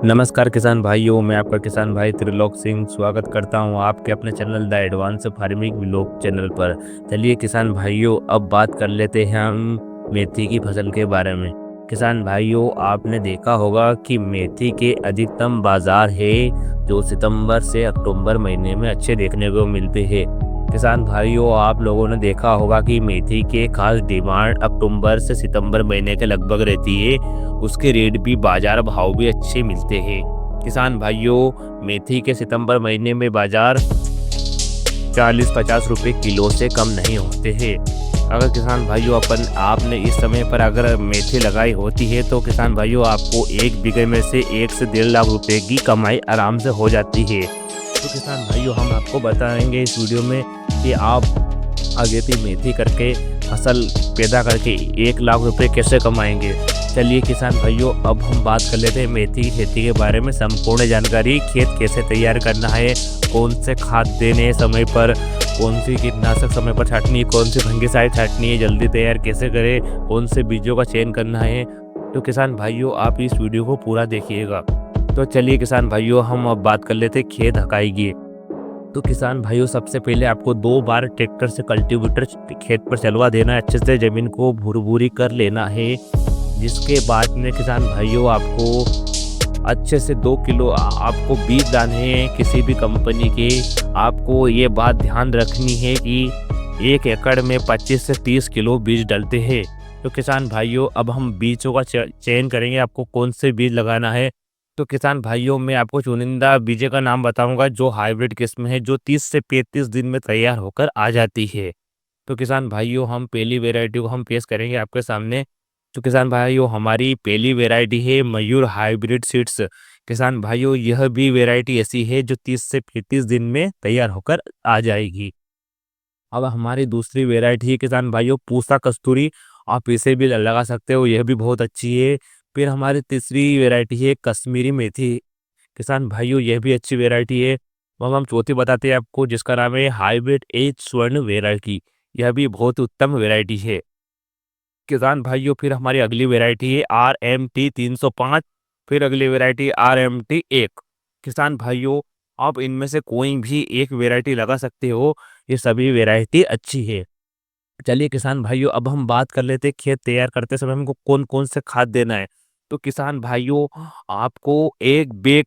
नमस्कार किसान भाइयों, मैं आपका किसान भाई त्रिलोक सिंह स्वागत करता हूं आपके अपने channel the advance farming vlog channel पर। चलिए किसान भाइयों, अब बात कर लेते हैं हम मेथी की फसल के बारे में। किसान भाइयों, आपने देखा होगा कि मेथी के अधिकतम बाजार है जो सितंबर से अक्टूबर महीने में अच्छे देखने को मिलते हैं। किसान भाइयों, आप लोगों ने देखा होगा कि मेथी के खास डिमांड अक्टूबर से सितंबर महीने के लगभग रहती है। उसके रेट भी बाजार भाव भी अच्छे मिलते हैं। किसान भाइयों, मेथी के सितंबर महीने में बाजार 40-50 रुपए किलो से कम नहीं होते हैं। अगर किसान भाइयों आपने इस समय पर अगर मेथी लगाई होती है तो किसान भाइयों आपको एक बीघे में से 1 से 1.5 लाख रुपए की कमाई आराम से हो जाती है। तो किसान भाइयों, हम आपको बताएंगे इस वीडियो में कि आप अगेती मेथी करके फसल पैदा करके 1 लाख रुपए कैसे कमाएंगे। चलिए किसान भाइयों, अब हम बात कर लेते हैं मेथी की खेती के बारे में संपूर्ण जानकारी। खेत कैसे तैयार करना है, कौन से खाद देने हैं समय पर, कौन सी कीटनाशक समय पर छाटनी है, कौन सी फंगिसाइड छाटनी है, जल्दी तैयार कैसे करें, कौन से बीजों का चयन करना है। तो किसान भाइयों, आप इस वीडियो को पूरा देखिएगा। तो चलिए किसान भाइयों, हम अब बात कर लेते हैं खेत हकाई की। तो किसान भाइयों, सबसे पहले आपको 2 बार ट्रैक्टर से कल्टीवेटर खेत पर चलवा देना है, अच्छे से जमीन को भुरभुरी कर लेना है। जिसके बाद में किसान भाइयों आपको अच्छे से 2 किलो आपको बीज डालने हैं किसी भी कंपनी के। आपको ये बात ध्यान रखनी है कि 1 एकड़ में 25 से 30 किलो बीज डलते हैं। तो किसान भाइयों, अब हम बीजों का चयन करेंगे, आपको कौन से बीज लगाना है। तो किसान भाइयों, मैं आपको चुनिंदा बीजे का नाम बताऊंगा जो हाइब्रिड किस्म है, जो 30 से 35 दिन में तैयार होकर आ जाती है। तो किसान भाइयों, हम पहली वैरायटी को हम पेश करेंगे आपके सामने। तो किसान भाइयों, हमारी पहली वैरायटी है मयूर हाइब्रिड सीड्स। किसान भाइयों, यह भी वैरायटी ऐसी है जो 30 से 35 दिन में तैयार होकर आ जाएगी। अब हमारी दूसरी वैरायटी है किसान भाइयों पूसा कस्तूरी। आप इसे भी लगा सकते हो, यह भी बहुत अच्छी है। फिर हमारी तीसरी वैरायटी है कश्मीरी मेथी। किसान भाइयों, यह भी अच्छी वैरायटी है। अब हम चौथी बताते हैं आपको, जिसका नाम है हाइब्रिड एच स्वर्ण वैरायटी। यह भी बहुत उत्तम वैरायटी है। किसान भाइयों, फिर हमारी अगली वैरायटी है RMT 305। फिर अगली वैरायटी RMT 1। किसान भाइयों, आप इनमें से कोई भी एक वैरायटी लगा सकते हो, ये सभी वैरायटी अच्छी है। चलिए किसान भाइयों, अब हम बात कर लेते हैं खेत तैयार करते समय हमको कौन कौन से खाद देना है। तो किसान भाइयों, आपको 1 बैग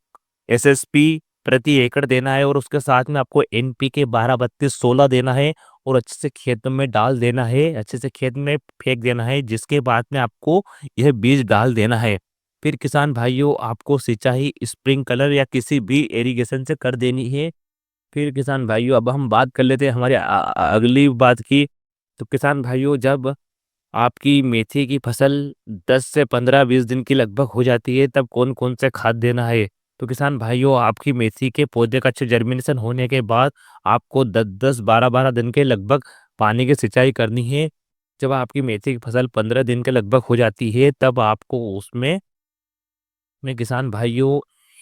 SSP प्रति एकड़ देना है और उसके साथ में आपको NPK 12-32-16 देना है और अच्छे से खेत में डाल देना है, अच्छे से खेत में फेंक देना है। जिसके बाद में आपको यह बीज डाल देना है। फिर किसान भाइयों, आपको सिंचाई स्प्रिंकलर या किसी भी इरिगेशन से कर देनी है। फिर किसान भाइयों, अब हम बात कर लेते हैं हमारी अगली बात की। तो किसान भाइयों, जब आपकी मेथी की फसल 10 से 15-20 दिन की लगभग हो जाती है, तब कौन कौन से खाद देना है। तो किसान भाइयों, आपकी मेथी के पौधे का अच्छे जर्मिनेशन होने के बाद आपको 10-10 12-12 दिन के लगभग पानी की सिंचाई करनी है। जब आपकी मेथी की फसल 15 दिन के लगभग हो जाती है, तब आपको उसमें किसान भाइयों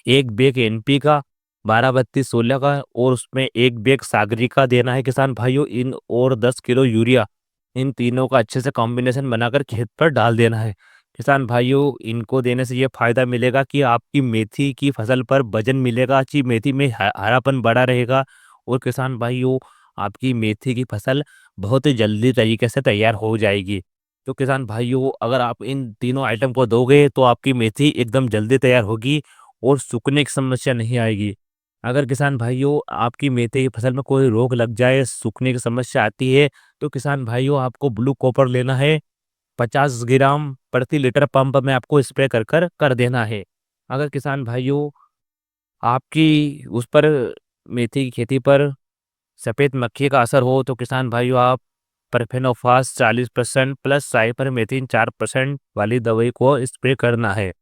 1 बैग NP का 12-32-16 का और उसमें 1 बैग सागरी का देना है किसान भाइयों। इन और 10 किलो यूरिया, इन तीनों का अच्छे से कॉम्बिनेशन बनाकर खेत पर डाल देना है। किसान भाइयों, इनको देने से ये फायदा मिलेगा कि आपकी मेथी की फसल पर वजन मिलेगा, अच्छी मेथी में हरापन बड़ा रहेगा और किसान भाइयों, आपकी मेथी की फसल बहुत ही जल्दी तरीके से तैयार हो जाएगी। तो किसान भाइयों, अगर आप इन तीनों आइटम को दोगे तो आपकी मेथी एकदम जल्दी तैयार होगी और सूखने की समस्या नहीं आएगी। अगर किसान भाइयों, आपकी मेथी की फसल में कोई रोग लग जाए, सूखने की समस्या आती है, तो किसान भाइयों, आपको ब्लू कॉपर लेना है। 50 ग्राम प्रति लीटर पंप में आपको स्प्रे कर देना है। अगर किसान भाइयों, आपकी उस पर मेथी की खेती पर सफ़ेद मक्खी का असर हो, तो किसान भाइयों, आप परफेनोफास 40% प्लस साइपरमेथ्रिन 4% वाली दवाई को स्प्रे करना है।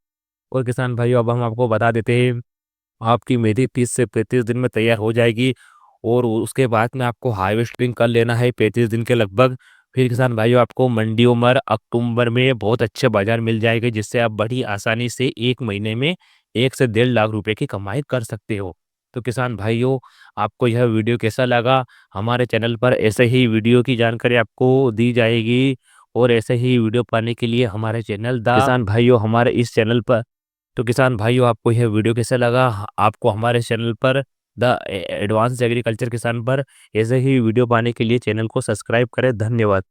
और किसान भाइयों, अब हम आपको बता देते हैं, आपकी मेथी 30 से 35 दिन में तैयार हो जाएगी और उसके बाद में आपको हार्वेस्टिंग कर लेना है 35 दिन के लगभग। फिर किसान भाइयों, आपको मंडियों में अक्टूबर में बहुत अच्छे बाजार मिल जाएंगे, जिससे आप बड़ी आसानी से 1 महीने में 1 से 1.5 लाख रुपए की कमाई कर सकते हो। तो किसान भाइयों, आपको यह वीडियो कैसा लगा। हमारे चैनल पर ऐसे ही वीडियो की जानकारी आपको दी जाएगी और ऐसे ही वीडियो पाने के लिए हमारे चैनल द किसान भाइयों, हमारे इस चैनल पर तो किसान भाइयों आपको यह वीडियो कैसा लगा? आपको हमारे चैनल पर द एडवांस एग्रीकल्चर किसान पर ऐसे ही वीडियो पाने के लिए चैनल को सब्सक्राइब करें। धन्यवाद।